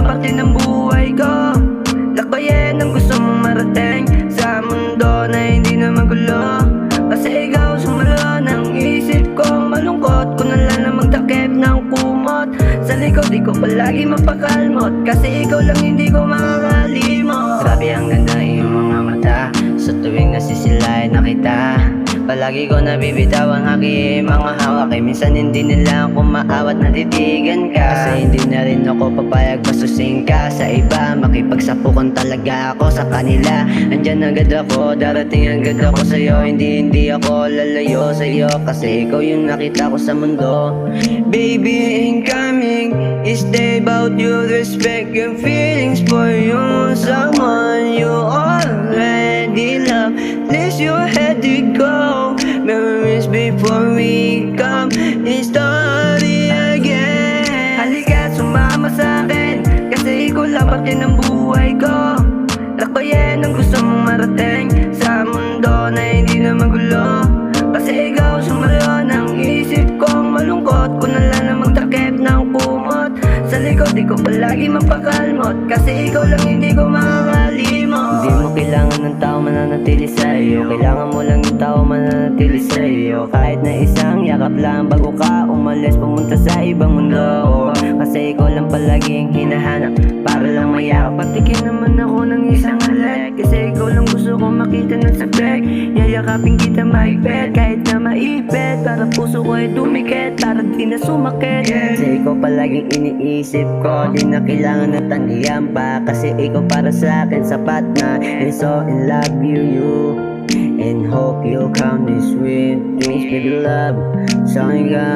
parte ng buhay ko. Lakbayin ang gusto mong marating sa mundo na hindi na magulo. Kasi ikaw sumalo ng isip ko. Malungkot ko na lang na magtakip ng kumot. Sa likod di ko palagi mapakalmot. Kasi ikaw lang hindi ko makakalimot. Grabe ang ganda iyong mga mata. Sa tuwing nasisilayan na kita, palagi ko nabibitaw ang aking mga hawak. Minsan hindi nila ako maawat, natitigan ka. Kasi hindi na rin ako papayag basusin ka sa iba. Makipagsapukan talaga ako sa kanila. Andyan agad ako, darating agad ako sa'yo. Hindi ako lalayo sa'yo. Kasi ikaw yung nakita ko sa mundo. Baby, incoming, stay about you. Respect your feelings for you. Someone you already love. Place your head to go. Memories before we come story again. Halika, sumama sa'kin, kasi ikaw lang parte ng buhay ko. Lakbayin ang gusto mong marating sa mundo na hindi na magulo. Kasi ikaw sumalo ng isip ko. Malungkot ko na lang na magtakip ng kumot. Sa likod di ko palagi mapakalmot. Kasi ikaw lang hindi ko makakalimot. Hindi mo kailangan ng tao mananatili sa'yo. Kailangan mo lang yung tao mananatili sa'yo. Kahit na isang yakap lang bago ka umalis pumunta sa ibang mundo. Kasi ikaw lang palaging hinahanap para lang mayakap. Patikin naman ako ng isang halik. Kasi ikaw lang gusto ko makita ng sabik. Yayakapin kita mahigpit kahit na maipit. Para puso ko ay dumikit, para di na sumakit. Kasi ikaw palaging iniisip ko. Di na kailangan na taniyan pa. Kasi ikaw para sa akin sapat na. And so in love you and hope you'll come this with things with love. Sa'kin ka,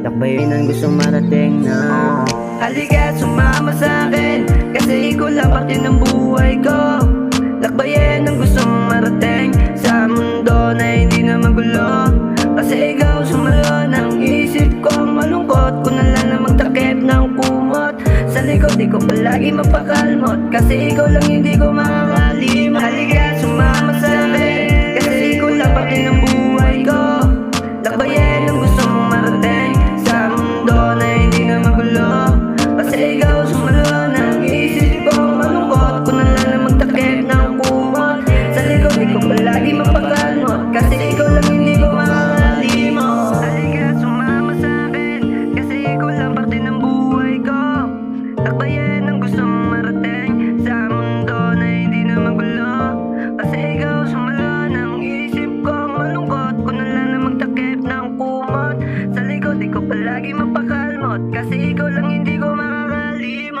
lakbayin ang gusto marating na. Halika, sumama sa'kin, kasi ikaw lang parte ng buhay ko. Lakbayin ang gusto mong marating sa mundo na hindi na magulo. Kasi ikaw sumalo ng isip ko. Malungkot ko na lang na magtakip ng kumot. Sa likod di ko palagi mapakalmot. Kasi ikaw lang hindi ko makakalimot. Halika, sumama sa'kin, kasi ikaw lang parte ng buhay ko. Lakbayin ang gusto mong marating sa mundo na hindi na magulo. Kasi ikaw sumalo ng isip ko. Malungkot ko na lang na magtakip ng kumot. Sa likod di ko palagi mapakalmot. Kasi ikaw lang hindi ko makakalimot. Halika, sumama sa'kin, kasi ikaw lang parte ng buhay ko. Lakbayin ang gusto mong marating sa mundo na hindi na magulo. Kasi ikaw sumalo ng isip ko. Malungkot ko na lang na magtakip ng kumot. Sa likod di ko palagi mapakalmot. Kasi ikaw lang hindi ko makakalimot.